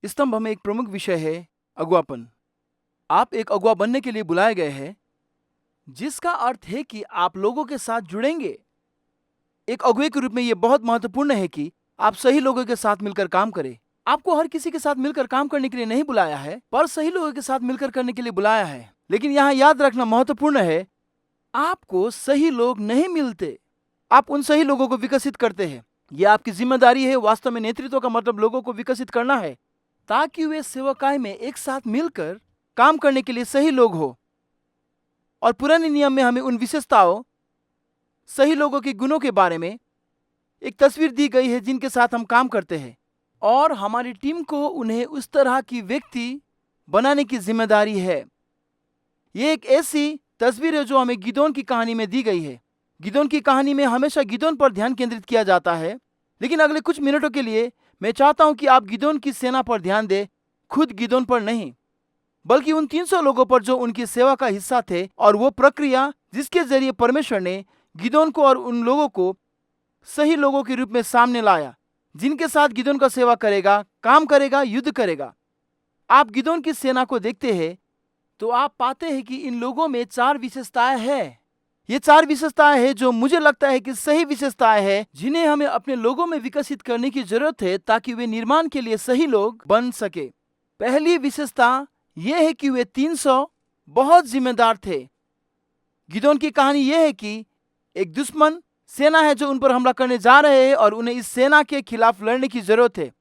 स्तंभ में एक प्रमुख विषय है अगुवापन। आप एक अगुवा बनने के लिए बुलाए गए हैं, जिसका अर्थ है कि आप लोगों के साथ जुड़ेंगे। एक अगुवे के रूप में यह बहुत महत्वपूर्ण है कि आप सही लोगों के साथ मिलकर काम करें। आपको हर किसी के साथ मिलकर काम करने के लिए नहीं बुलाया है, पर सही लोगों के साथ मिलकर करने के लिए बुलाया है। लेकिन यहाँ याद रखना महत्वपूर्ण है, आपको सही लोग नहीं मिलते, आप उन सही लोगों को विकसित करते हैं। यह आपकी जिम्मेदारी है। वास्तव में नेतृत्व का मतलब लोगों को विकसित करना है, ताकि वे सेवकाई में एक साथ मिलकर काम करने के लिए सही लोग हो। और पुराने नियम में हमें उन विशेषताओं, सही लोगों के गुणों के बारे में एक तस्वीर दी गई है जिनके साथ हम काम करते हैं, और हमारी टीम को उन्हें उस तरह की व्यक्ति बनाने की जिम्मेदारी है। यह एक ऐसी तस्वीर है जो हमें गिदोन की कहानी में दी गई है। गिदोन की कहानी में हमेशा गिदोन पर ध्यान केंद्रित किया जाता है, लेकिन अगले कुछ मिनटों के लिए मैं चाहता हूं कि आप गिदोन की सेना पर ध्यान दें, खुद गिदोन पर नहीं, बल्कि उन 300 लोगों पर जो उनकी सेवा का हिस्सा थे, और वो प्रक्रिया जिसके जरिए परमेश्वर ने गिदोन को और उन लोगों को सही लोगों के रूप में सामने लाया, जिनके साथ गिदोन का सेवा करेगा, काम करेगा, युद्ध करेगा। आप गिदोन की सेना को देखते हैं तो आप पाते हैं कि इन लोगों में 4 विशेषताएं हैं। ये 4 विशेषताएं हैं जो मुझे लगता है कि सही विशेषताएं हैं, जिन्हें हमें अपने लोगों में विकसित करने की जरूरत है, ताकि वे निर्माण के लिए सही लोग बन सके। पहली विशेषता यह है कि वे 300 बहुत जिम्मेदार थे। गिदोन की कहानी यह है कि एक दुश्मन सेना है जो उन पर हमला करने जा रहे हैं, और उन्हें इस सेना के खिलाफ लड़ने की जरूरत है।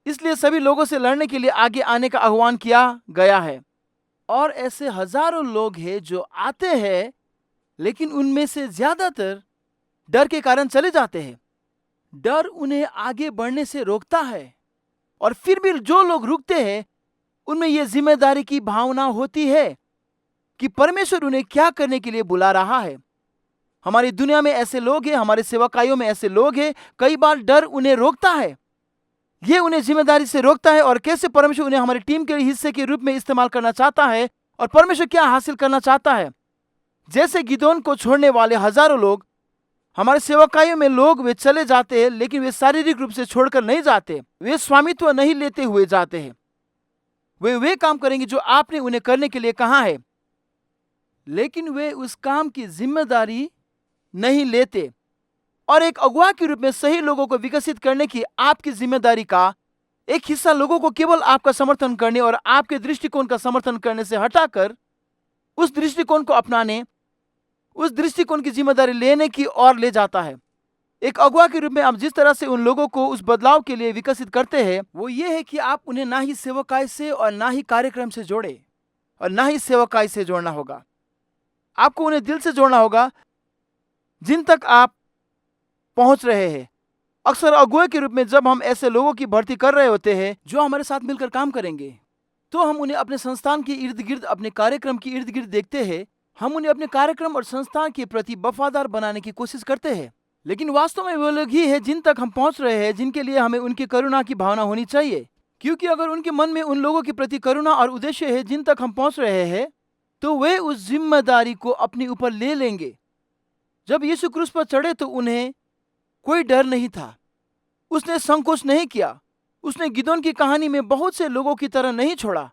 इसलिए सभी लोगों से लड़ने के लिए आगे आने का आह्वान किया गया है। और ऐसे हजारों लोग हैं जो आते हैं, लेकिन उनमें से ज्यादातर डर के कारण चले जाते हैं। डर उन्हें आगे बढ़ने से रोकता है, और फिर भी जो लोग रुकते हैं उनमें यह जिम्मेदारी की भावना होती है कि परमेश्वर उन्हें क्या करने के लिए बुला रहा है। हमारी दुनिया में ऐसे लोग हैं, हमारे सेवकाइयों में ऐसे लोग हैं, कई बार डर उन्हें रोकता है, ये उन्हें जिम्मेदारी से रोकता है, और कैसे परमेश्वर उन्हें हमारी टीम के हिस्से के रूप में इस्तेमाल करना चाहता है, और परमेश्वर क्या हासिल करना चाहता है। जैसे गिदोन को छोड़ने वाले हजारों लोग, हमारे सेवकाइयों में लोग वे चले जाते हैं, लेकिन वे शारीरिक रूप से छोड़कर नहीं जाते, वे स्वामित्व नहीं लेते हुए जाते हैं। वे काम करेंगे जो आपने उन्हें करने के लिए कहा है, लेकिन वे उस काम की जिम्मेदारी नहीं लेते। और एक अगुवा के रूप में सही लोगों को विकसित करने की आपकी जिम्मेदारी का एक हिस्सा लोगों को केवल आपका समर्थन करने और आपके दृष्टिकोण का समर्थन करने से हटाकर उस दृष्टिकोण को अपनाने, उस दृष्टिकोण की जिम्मेदारी लेने की ओर ले जाता है। एक अगुवा के रूप में आप जिस तरह से उन लोगों को उस बदलाव के लिए विकसित करते हैं, वो ये है कि आप उन्हें ना ही सेवकाई से और ना ही कार्यक्रम से जोड़े, और ना ही सेवकाई से जोड़ना होगा। आपको उन्हें दिल से जोड़ना होगा जिन तक आप पहुंच रहे हैं। अक्सर अगुवे के रूप में जब हम ऐसे लोगों की भर्ती कर रहे होते हैं जो हमारे साथ मिलकर काम करेंगे, तो हम उन्हें अपने संस्थान के इर्द गिर्द, अपने कार्यक्रम के इर्द गिर्द देखते हैं। हम उन्हें अपने कार्यक्रम और संस्थान के प्रति वफादार बनाने की कोशिश करते हैं, लेकिन वास्तव में वो लोग ही है जिन तक हम पहुंच रहे हैं, जिनके लिए हमें उनकी करुणा की भावना होनी चाहिए। क्योंकि अगर उनके मन में उन लोगों के प्रति करुणा और उद्देश्य है जिन तक हम पहुंच रहे हैं, तो वे उस जिम्मेदारी को अपने ऊपर ले लेंगे। जब यीशु क्रूस पर चढ़े तो उन्हें कोई डर नहीं था, उसने संकोच नहीं किया, उसने गिदोन की कहानी में बहुत से लोगों की तरह नहीं छोड़ा।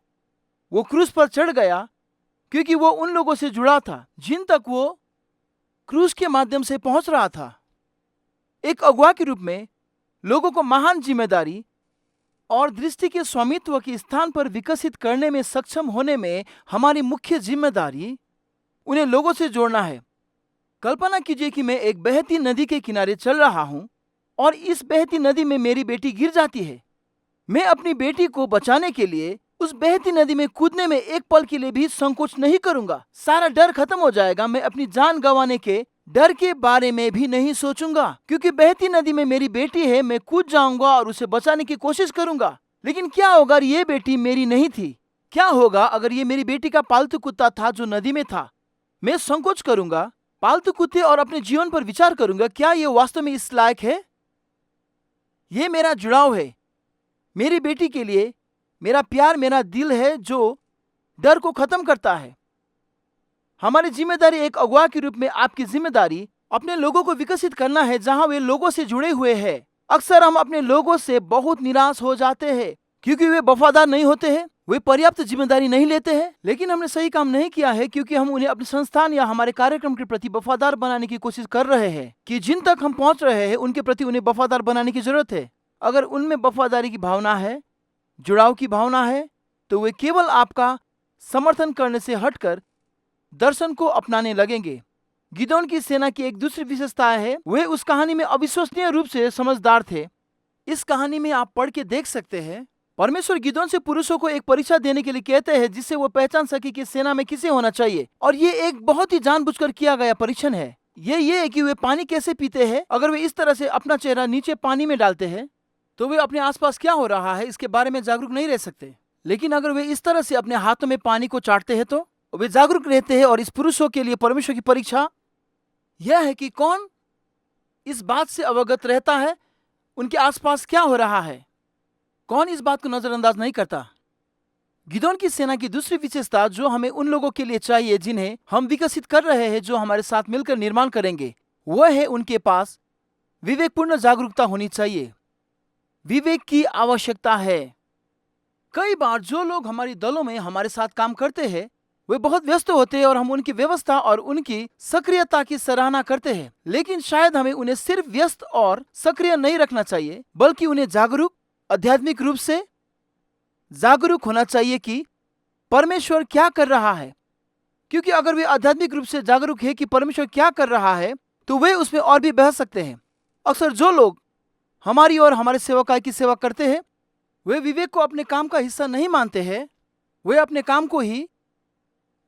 वो क्रूस पर चढ़ गया क्योंकि वो उन लोगों से जुड़ा था जिन तक वो क्रूस के माध्यम से पहुंच रहा था। एक अगुवा के रूप में लोगों को महान जिम्मेदारी और दृष्टि के स्वामित्व के स्थान पर विकसित करने में सक्षम होने में हमारी मुख्य जिम्मेदारी उन्हें लोगों से जोड़ना है। कल्पना कीजिए कि मैं एक बहती नदी के किनारे चल रहा हूं, और इस बहती नदी में मेरी बेटी गिर जाती है। मैं अपनी बेटी को बचाने के लिए उस बहती नदी में कूदने में एक पल के लिए भी संकोच नहीं करूंगा। सारा डर खत्म हो जाएगा, मैं अपनी जान गंवाने के डर के बारे में भी नहीं सोचूंगा, क्योंकि बहती नदी में मेरी बेटी है। मैं कूद जाऊंगा और उसे बचाने की कोशिश करूंगा। लेकिन क्या होगा अगर ये बेटी मेरी नहीं थी? क्या होगा अगर ये मेरी बेटी का पालतू कुत्ता था जो नदी में था? मैं संकोच करूंगा, पालतू कुत्ते और अपने जीवन पर विचार करूंगा, क्या ये वास्तव में इस लायक है? ये मेरा जुड़ाव है, मेरी बेटी के लिए मेरा प्यार, मेरा दिल है जो डर को खत्म करता है। हमारी जिम्मेदारी एक अगुवा के रूप में, आपकी जिम्मेदारी अपने लोगों को विकसित करना है जहां वे लोगों से जुड़े हुए हैं। अक्सर हम अपने लोगों से बहुत निराश हो जाते हैं क्योंकि वे वफादार नहीं होते हैं, वे पर्याप्त जिम्मेदारी नहीं लेते हैं। लेकिन हमने सही काम नहीं किया है क्योंकि हम उन्हें अपने संस्थान या हमारे कार्यक्रम के प्रति वफादार बनाने की कोशिश कर रहे हैं कि जिन तक हम पहुंच रहे हैं उनके प्रति उन्हें वफादार बनाने की जरूरत है। अगर उनमें वफादारी की भावना है, जुड़ाव की भावना है, तो वे केवल आपका समर्थन करने से हटकर दर्शन को अपनाने लगेंगे। गिदोन की सेना की एक दूसरी विशेषता है, वे उस कहानी में अविश्वसनीय रूप से समझदार थे। इस कहानी में आप पढ़ के देख सकते हैं, परमेश्वर गिदोन से पुरुषों को एक परीक्षा देने के लिए कहते हैं जिससे वो पहचान सके कि सेना में किसे होना चाहिए। और ये एक बहुत ही जानबूझकर किया गया परीक्षण है। ये है कि वे पानी कैसे पीते हैं। अगर वे इस तरह से अपना चेहरा नीचे पानी में डालते हैं तो वे अपने आसपास क्या हो रहा है इसके बारे में जागरूक नहीं रह सकते। लेकिन अगर वे इस तरह से अपने हाथों में पानी को चाटते हैं तो वे जागरूक रहते हैं। और इस पुरुषों के लिए परमेश्वर की परीक्षा यह है कि कौन इस बात से अवगत रहता है उनके आसपास क्या हो रहा है, कौन इस बात को नजरअंदाज नहीं करता। गिदोन की सेना की दूसरी विशेषता जो हमें उन लोगों के लिए चाहिए जिन्हें हम विकसित कर रहे हैं, जो हमारे साथ मिलकर निर्माण करेंगे, वह है उनके पास विवेकपूर्ण जागरूकता होनी चाहिए। विवेक की आवश्यकता है। कई बार जो लोग हमारी दलों में हमारे साथ काम करते हैं वे बहुत व्यस्त होते हैं और हम उनकी व्यवस्था और उनकी सक्रियता की सराहना करते हैं। लेकिन शायद हमें उन्हें सिर्फ व्यस्त और सक्रिय नहीं रखना चाहिए, बल्कि उन्हें जागरूक, आध्यात्मिक रूप से जागरूक होना चाहिए कि परमेश्वर क्या कर रहा है। क्योंकि अगर वे आध्यात्मिक रूप से जागरूक है कि परमेश्वर क्या कर रहा है तो वे उसमें और भी बह सकते हैं। अक्सर जो लोग हमारी और हमारे सेवकाई की सेवा करते हैं वे विवेक को अपने काम का हिस्सा नहीं मानते हैं। वे अपने काम को ही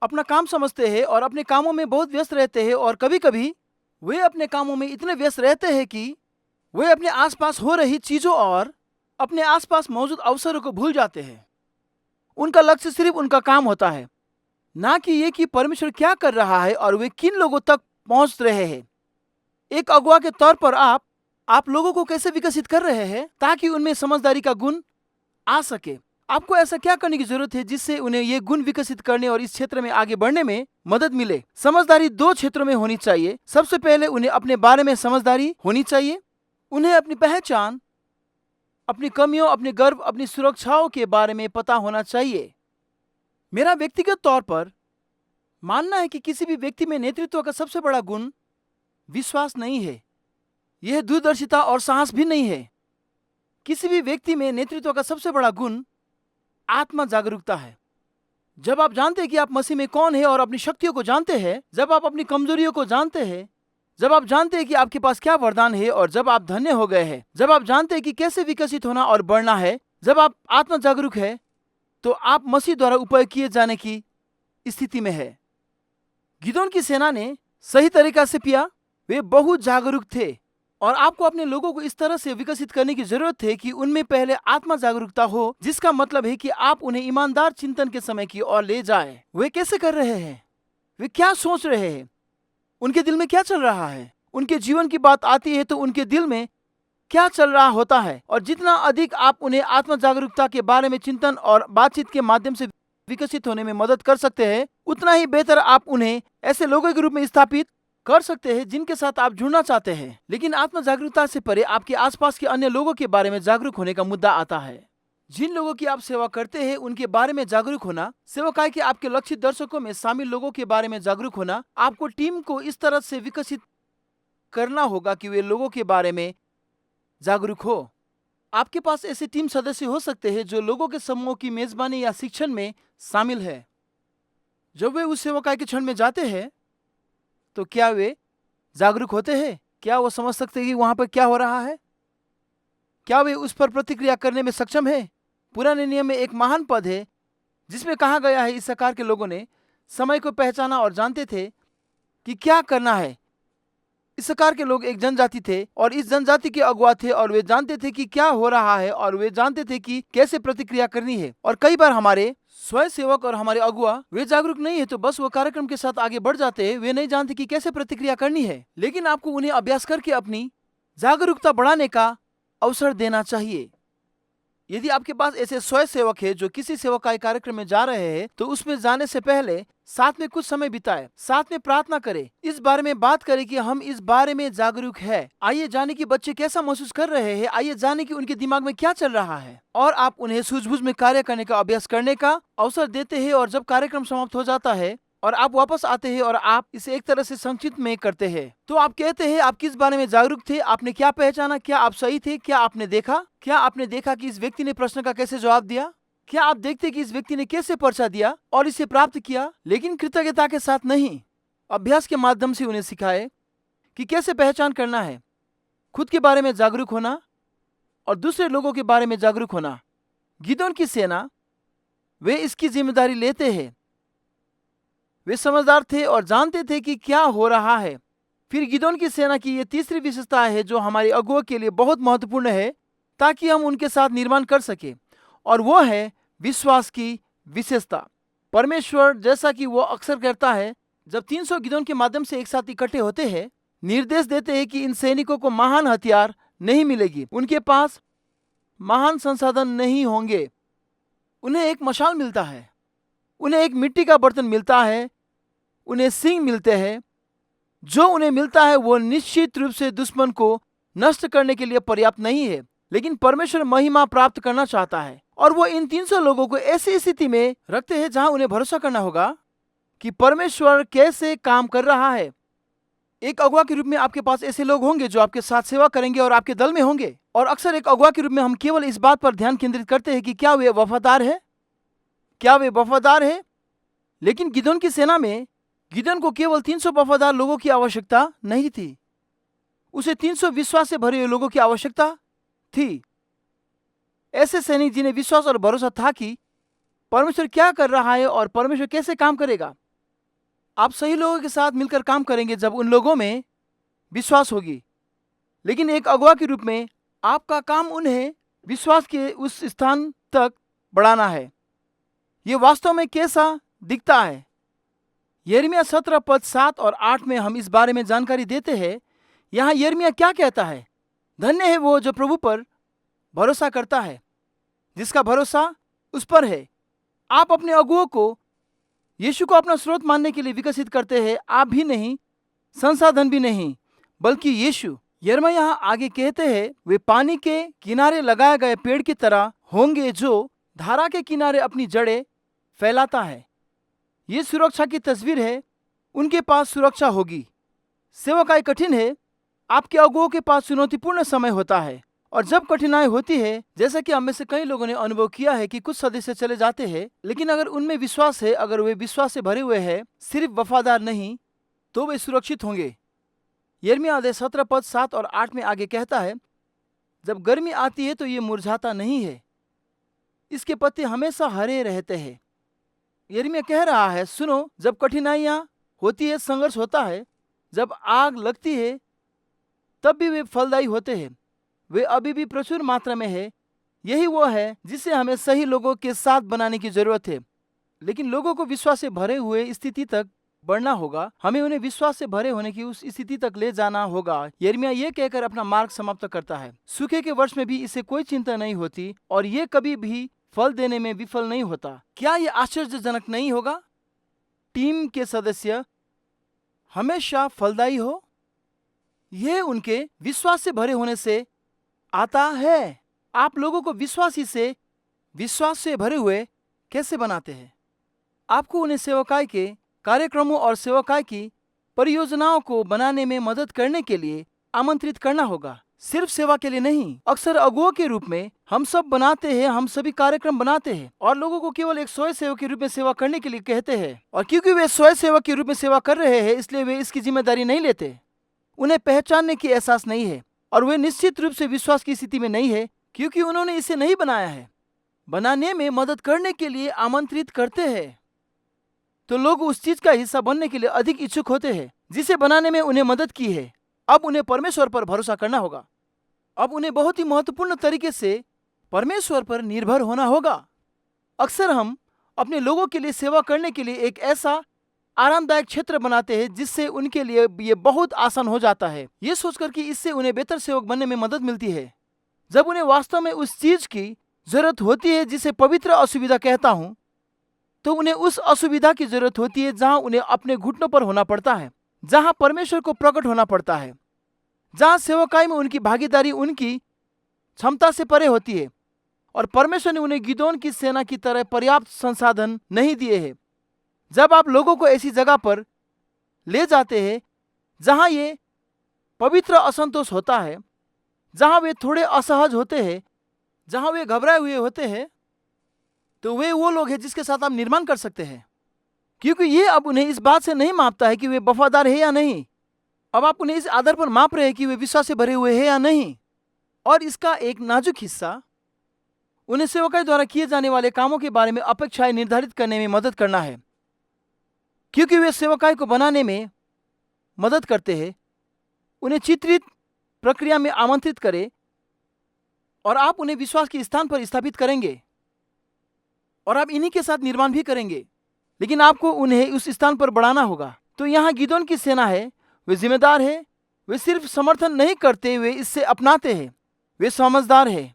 अपना काम समझते हैं और अपने कामों में बहुत व्यस्त रहते हैं। और कभी कभी वे अपने कामों में इतने व्यस्त रहते हैं कि वे अपने आसपास हो रही चीजों और अपने आसपास मौजूद अवसरों को भूल जाते हैं। उनका लक्ष्य सिर्फ उनका काम होता है, ना कि ये कि परमेश्वर क्या कर रहा है और वे किन लोगों तक पहुंच रहे हैं। एक अगुवा के तौर पर आप लोगों को कैसे विकसित कर रहे हैं ताकि उनमें समझदारी का गुण आ सके। आपको ऐसा क्या करने की जरूरत है जिससे उन्हें ये गुण विकसित करने और इस क्षेत्र में आगे बढ़ने में मदद मिले। समझदारी दो क्षेत्रों में होनी चाहिए। सबसे पहले उन्हें अपने बारे में समझदारी होनी चाहिए। उन्हें अपनी पहचान, अपनी कमियों, अपने गर्व, अपनी सुरक्षाओं के बारे में पता होना चाहिए। मेरा व्यक्तिगत तौर पर मानना है कि किसी भी व्यक्ति में नेतृत्व का सबसे बड़ा गुण विश्वास नहीं है, यह दूरदर्शिता और साहस भी नहीं है। किसी भी व्यक्ति में नेतृत्व का सबसे बड़ा गुण आत्मा जागरूकता है। जब आप जानते हैं कि आप मसीह में कौन है और अपनी शक्तियों को जानते हैं, जब आप अपनी कमजोरियों को जानते हैं, जब आप जानते हैं कि आपके पास क्या वरदान है और जब आप धन्य हो गए हैं, जब आप जानते हैं कि कैसे विकसित होना और बढ़ना है, जब आप आत्मा जागरूक है तो आप मसीह द्वारा उपयोग किए जाने की स्थिति में है। गिदोन की सेना ने सही तरीका से पिया। वे बहुत जागरूक थे और आपको अपने लोगों को इस तरह से विकसित करने की जरूरत है कि उनमें पहले आत्मा जागरूकता हो, जिसका मतलब है कि आप उन्हें ईमानदार चिंतन के समय की ओर ले जाएं। वे कैसे कर रहे हैं, वे क्या सोच रहे हैं, उनके दिल में क्या चल रहा है। उनके जीवन की बात आती है तो उनके दिल में क्या चल रहा होता है। और जितना अधिक आप उन्हें आत्मा जागरूकता के बारे में चिंतन और बातचीत के माध्यम से विकसित होने में मदद कर सकते हैं, उतना ही बेहतर आप उन्हें ऐसे लोगों के रूप में स्थापित कर सकते हैं जिनके साथ आप जुड़ना चाहते हैं। लेकिन आत्मा जागरूकता से परे आपके आसपास के अन्य लोगों के बारे में जागरूक होने का मुद्दा आता है। जिन लोगों की आप सेवा करते हैं उनके बारे में जागरूक होना, सेवकाई के आपके लक्षित दर्शकों में शामिल लोगों के बारे में जागरूक होना। आपको टीम को इस तरह से विकसित करना होगा कि वे लोगों के बारे में जागरूक हो। आपके पास ऐसे टीम सदस्य हो सकते हैं जो लोगों के समूह की मेजबानी या शिक्षण में शामिल है। जब वे उस सेवकाई के क्षण में जाते हैं तो क्या वे जागरूक होते हैं? क्या वो समझ सकते हैं कि वहां पर क्या हो रहा है? क्या वे उस पर प्रतिक्रिया करने में सक्षम है? पुराने नियम में एक महान पद है जिसमें कहा गया है, इस्साकार के लोगों ने समय को पहचाना और जानते थे कि क्या करना है। इस्साकार के लोग एक जनजाति थे और इस जनजाति के अगुवा थे और वे जानते थे कि क्या हो रहा है और वे जानते थे कि कैसे प्रतिक्रिया करनी है। और कई बार हमारे स्वयं सेवक और हमारे अगुआ वे जागरूक नहीं है तो बस वो कार्यक्रम के साथ आगे बढ़ जाते हैं। वे नहीं जानते कि कैसे प्रतिक्रिया करनी है। लेकिन आपको उन्हें अभ्यास करके अपनी जागरूकता बढ़ाने का अवसर देना चाहिए। यदि आपके पास ऐसे 100 सेवक है जो किसी सेवकाई कार्यक्रम में जा रहे हैं, तो उसमें जाने से पहले साथ में कुछ समय बिताए, साथ में प्रार्थना करें, इस बारे में बात करें कि हम इस बारे में जागरूक है। आइए जाने कि बच्चे कैसा महसूस कर रहे हैं, आइए जाने कि उनके दिमाग में क्या चल रहा है, और आप उन्हें सूझबूझ में कार्य करने का अभ्यास करने का अवसर देते हैं। और जब कार्यक्रम समाप्त हो जाता है और आप वापस आते हैं और आप इसे एक तरह से संक्षिप्त में करते हैं, तो आप कहते हैं आप किस बारे में जागरूक थे, आपने क्या पहचाना, क्या आप सही थे, क्या आपने देखा कि इस व्यक्ति ने प्रश्न का कैसे जवाब दिया, क्या आप देखते कि इस व्यक्ति ने कैसे पर्चा दिया और इसे प्राप्त किया, लेकिन कृतज्ञता के साथ नहीं। अभ्यास के माध्यम से उन्हें सिखाए कि कैसे पहचान करना है, खुद के बारे में जागरूक होना और दूसरे लोगों के बारे में जागरूक होना। गिदोन की सेना, वे इसकी जिम्मेदारी लेते हैं। वे समझदार थे और जानते थे कि क्या हो रहा है। फिर गिदोन की सेना की ये तीसरी विशेषता है जो हमारे अगुओं के लिए बहुत महत्वपूर्ण है ताकि हम उनके साथ निर्माण कर सके, और वो है विश्वास की विशेषता। परमेश्वर, जैसा कि वो अक्सर करता है, जब 300 गिदोन के माध्यम से एक साथ इकट्ठे होते हैं, निर्देश देते हैं कि इन सैनिकों को महान हथियार नहीं मिलेगी, उनके पास महान संसाधन नहीं होंगे। उन्हें एक मशाल मिलता है, उन्हें एक मिट्टी का बर्तन मिलता है, उन्हें सिंह मिलते हैं। जो उन्हें मिलता है वो निश्चित रूप से दुश्मन को नष्ट करने के लिए पर्याप्त नहीं है, लेकिन परमेश्वर महिमा प्राप्त करना चाहता है। और वो इन 300 लोगों को ऐसी स्थिति में रखते हैं जहां उन्हें भरोसा करना होगा कि परमेश्वर कैसे काम कर रहा है। एक अगुआ के रूप में आपके पास ऐसे लोग होंगे जो आपके साथ सेवा करेंगे और आपके दल में होंगे। और अक्सर एक अगुआ के रूप में हम केवल इस बात पर ध्यान केंद्रित करते हैं कि क्या वे वफादार है, लेकिन गिदोन की सेना में गिदोन को केवल 300 वफादार लोगों की आवश्यकता नहीं थी, उसे 300 विश्वास से भरे हुए लोगों की आवश्यकता थी। ऐसे सैनिक जिन्हें विश्वास और भरोसा था कि परमेश्वर क्या कर रहा है और परमेश्वर कैसे काम करेगा। आप सही लोगों के साथ मिलकर काम करेंगे जब उन लोगों में विश्वास होगी, लेकिन एक अगुआ के रूप में आपका काम उन्हें विश्वास के उस स्थान तक बढ़ाना है। यह वास्तव में कैसा दिखता है? यिर्मयाह 17 पद 7 और 8 में हम इस बारे में जानकारी देते हैं। यहाँ यिर्मयाह क्या कहता है? धन्य है वो जो प्रभु पर भरोसा करता है, जिसका भरोसा उस पर है। आप अपने अगुओं को यीशु को अपना स्रोत मानने के लिए विकसित करते हैं, आप भी नहीं, संसाधन भी नहीं, बल्कि यीशु। यिर्मयाह यहाँ आगे कहते हैं, वे पानी के किनारे लगाए गए पेड़ की तरह होंगे जो धारा के किनारे अपनी जड़ें फैलाता है। ये सुरक्षा की तस्वीर है, उनके पास सुरक्षा होगी। सेवकाई कठिन है, आपके अगुओं के पास चुनौतीपूर्ण समय होता है, और जब कठिनाई होती है, जैसा कि हम में से कई लोगों ने अनुभव किया है कि कुछ सदस्य चले जाते हैं, लेकिन अगर उनमें विश्वास है, अगर वे विश्वास से भरे हुए हैं, सिर्फ वफादार नहीं, तो वे सुरक्षित होंगे। यिर्मयाह 17 पद 7 और 8 में आगे कहता है, जब गर्मी आती है तो ये मुरझाता नहीं है, इसके पत्ते हमेशा हरे रहते हैं। यिर्मयाह कह रहा है, सुनो, जब कठिनाइयां होती है, संघर्ष होता है, जब आग लगती है, तब भी वे फलदायी होते हैं, वे अभी भी प्रचुर मात्रा में है। यही वो है जिसे हमें सही लोगों के साथ बनाने की जरूरत है, लेकिन लोगों को विश्वास से भरे हुए स्थिति तक बढ़ना होगा। हमें उन्हें विश्वास से भरे होने की उस स्थिति तक ले जाना होगा। यिर्मयाह ये कहकर अपना मार्ग समाप्त करता है, सूखे के वर्ष में भी इसे कोई चिंता नहीं होती और ये कभी भी फल देने में विफल नहीं होता। क्या ये आश्चर्यजनक नहीं होगा? टीम के सदस्य हमेशा फलदायी हो, यह उनके विश्वास से भरे होने से आता है। आप लोगों को विश्वास से भरे हुए कैसे बनाते हैं? आपको उन्हें सेवकाई के कार्यक्रमों और सेवकाई की परियोजनाओं को बनाने में मदद करने के लिए आमंत्रित करना होगा, सिर्फ सेवा के लिए नहीं। अक्सर अगुओं के रूप में हम सब बनाते हैं, हम सभी कार्यक्रम बनाते हैं और लोगों को केवल एक स्वयं सेवक के रूप में सेवा करने के लिए कहते हैं, और क्योंकि वे स्वयं सेवक के रूप में सेवा कर रहे हैं, इसलिए वे इसकी जिम्मेदारी नहीं लेते। उन्हें पहचानने की एहसास नहीं है और वे निश्चित रूप से विश्वास की स्थिति में नहीं है, क्योंकि उन्होंने इसे नहीं बनाया है। बनाने में मदद करने के लिए आमंत्रित करते हैं तो लोग उस चीज का हिस्सा बनने के लिए अधिक इच्छुक होते हैं जिसे बनाने में उन्हें मदद की है। अब उन्हें परमेश्वर पर भरोसा करना होगा। अब उन्हें बहुत ही महत्वपूर्ण तरीके से परमेश्वर पर निर्भर होना होगा। अक्सर हम अपने लोगों के लिए सेवा करने के लिए एक ऐसा आरामदायक क्षेत्र बनाते हैं जिससे उनके लिए ये बहुत आसान हो जाता है, ये सोचकर कि इससे उन्हें बेहतर सेवक बनने में मदद मिलती है। जब उन्हें वास्तव में उस चीज की जरूरत होती है जिसे पवित्र असुविधा कहता हूं, तो उन्हें उस असुविधा की जरूरत होती है जहां उन्हें अपने घुटनों पर होना पड़ता है, जहां परमेश्वर को प्रकट होना पड़ता है, जहां सेवकाई में उनकी भागीदारी उनकी क्षमता से परे होती है और परमेश्वर ने उन्हें गिदोन की सेना की तरह पर्याप्त संसाधन नहीं दिए हैं। जब आप लोगों को ऐसी जगह पर ले जाते हैं जहां ये पवित्र असंतोष होता है, जहां वे थोड़े असहज होते हैं, जहां वे घबराए हुए होते हैं, तो वे वो लोग हैं जिसके साथ आप निर्माण कर सकते हैं, क्योंकि ये अब उन्हें इस बात से नहीं मापता है कि वे वफादार है या नहीं। अब आप उन्हें इस आधार पर माप रहे हैं कि वे विश्वास से भरे हुए हैं या नहीं। और इसका एक नाजुक हिस्सा उन्हें सेवकाई द्वारा किए जाने वाले कामों के बारे में अपेक्षाएं निर्धारित करने में मदद करना है, क्योंकि वे सेवकाई को बनाने में मदद करते हैं। उन्हें चित्रित प्रक्रिया में आमंत्रित करें और आप उन्हें विश्वास के स्थान पर स्थापित करेंगे और आप इन्हीं के साथ निर्माण भी करेंगे, लेकिन आपको उन्हें उस स्थान पर बढ़ाना होगा। तो यहाँ गिदोन की सेना है, वे जिम्मेदार है। वे सिर्फ समर्थन नहीं करते, वे इससे अपनाते हैं। वे समझदार है।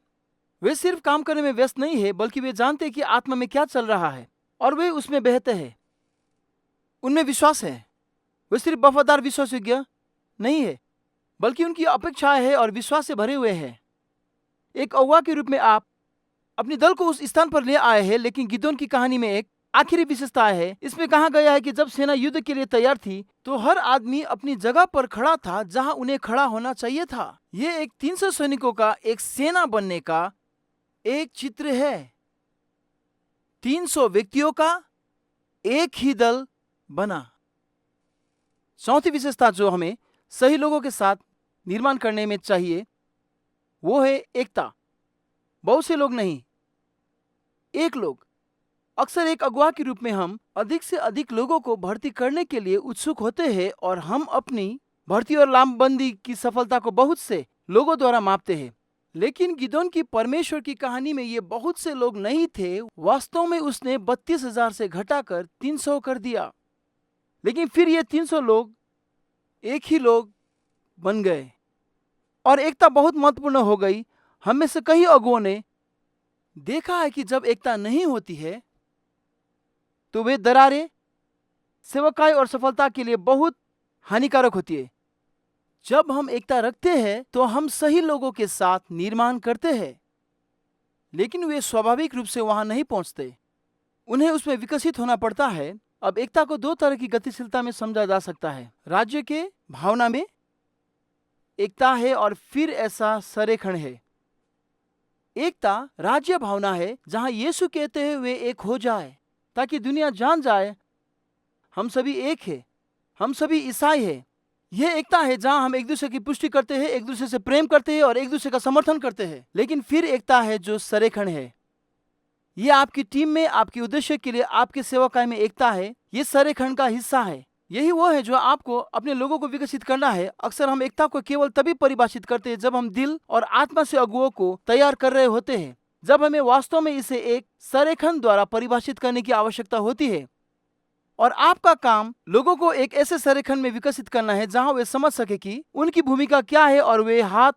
वे सिर्फ काम करने में व्यस्त नहीं है, बल्कि वे जानते हैं कि आत्मा में क्या चल रहा है और वे उसमें बहते हैं। उनमें विश्वास है। वे सिर्फ वफादार विश्वासयोग्य नहीं है, बल्कि उनकी अपेक्षाएं है और विश्वास से भरे हुए हैं। एक अगुवा के रूप में आप अपने दल को उस स्थान पर ले आए हैं, लेकिन गिदोन की कहानी में एक आखिरी विशेषता है। इसमें कहा गया है कि जब सेना युद्ध के लिए तैयार थी, तो हर आदमी अपनी जगह पर खड़ा था जहां उन्हें खड़ा होना चाहिए था। यह एक 300 सैनिकों का एक सेना बनने का एक चित्र है। 300 व्यक्तियों का एक ही दल बना। चौथी विशेषता जो हमें सही लोगों के साथ निर्माण करने में चाहिए, वो है एकता। बहुत से लोग नहीं, एक लोग। अक्सर एक अगुवा के रूप में हम अधिक से अधिक लोगों को भर्ती करने के लिए उत्सुक होते हैं और हम अपनी भर्ती और लामबंदी की सफलता को बहुत से लोगों द्वारा मापते हैं। लेकिन गिदोन की परमेश्वर की कहानी में ये बहुत से लोग नहीं थे। वास्तव में उसने 32,000 से घटाकर 300 कर दिया। लेकिन फिर ये 300 लोग एक ही लोग बन गए और एकता बहुत महत्वपूर्ण हो गई। हम में से कई अगुओं ने देखा है कि जब एकता नहीं होती है तो वे दरारें सेवकाई और सफलता के लिए बहुत हानिकारक होती है। जब हम एकता रखते हैं तो हम सही लोगों के साथ निर्माण करते हैं, लेकिन वे स्वाभाविक रूप से वहां नहीं पहुंचते। उन्हें उसमें विकसित होना पड़ता है। अब एकता को 2 तरह की गतिशीलता में समझा जा सकता है। राज्य के भावना में एकता है और फिर ऐसा संरेखण है। एकता राज्य भावना है जहां यीशु कहते हैं वे एक हो जाए, ताकि दुनिया जान जाए हम सभी एक है, हम सभी ईसाई है। यह एकता है जहां हम एक दूसरे की पुष्टि करते हैं, एक दूसरे से प्रेम करते हैं और एक दूसरे का समर्थन करते हैं। लेकिन फिर एकता है जो संरेखण है। यह आपकी टीम में आपके उद्देश्य के लिए आपके सेवकाई में एकता है। यह संरेखण का हिस्सा है। यही वो है जो आपको अपने लोगों को विकसित करना है। अक्सर हम एकता को केवल तभी परिभाषित करते हैं जब हम दिल और आत्मा से अगुओं को तैयार कर रहे होते हैं, जब हमें वास्तव में इसे एक संरेखण द्वारा परिभाषित करने की आवश्यकता होती है। और आपका काम लोगों को एक ऐसे संरेखण में विकसित करना है जहां वे समझ सके कि उनकी भूमिका क्या है और वे हाथ,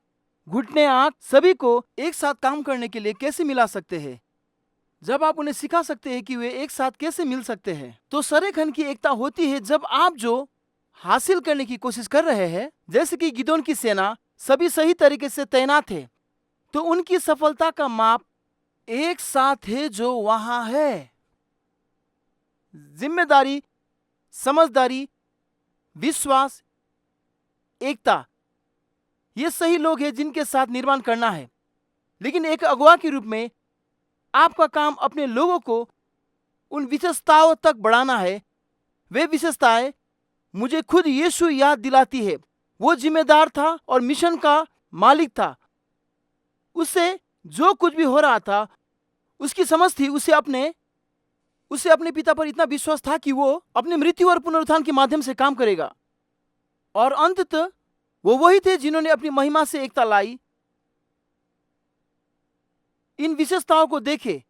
घुटने, आंख सभी को एक साथ काम करने के लिए कैसे मिला सकते हैं। जब आप उन्हें सिखा सकते हैं कि वे एक साथ कैसे मिल सकते हैं, तो संरेखण की एकता होती है। जब आप जो हासिल करने की कोशिश कर रहे हैं, जैसे कि गिदोन की सेना सभी सही तरीके से तैनात है, तो उनकी सफलता का माप एक साथ है जो वहां है। जिम्मेदारी, समझदारी, विश्वास, एकता, ये सही लोग हैं जिनके साथ निर्माण करना है। लेकिन एक अगुवा के रूप में आपका काम अपने लोगों को उन विशेषताओं तक बढ़ाना है। वे विशेषताएं मुझे खुद यीशु याद दिलाती है। वो जिम्मेदार था और मिशन का मालिक था। उससे जो कुछ भी हो रहा था उसकी समझ थी। उसे अपने पिता पर इतना विश्वास था कि वो अपने मृत्यु और पुनरुत्थान के माध्यम से काम करेगा। और अंततः वो वही थे जिन्होंने अपनी महिमा से एकता लाई। इन विशेषताओं को देखे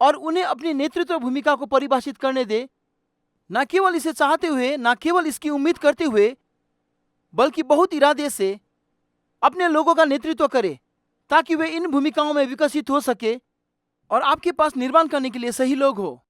और उन्हें अपनी नेतृत्व भूमिका को परिभाषित करने दे, न केवल इसे चाहते हुए, न केवल इसकी उम्मीद करते हुए, बल्कि बहुत इरादे से अपने लोगों का नेतृत्व करे, ताकि वे इन भूमिकाओं में विकसित हो सके और आपके पास निर्माण करने के लिए सही लोग हो।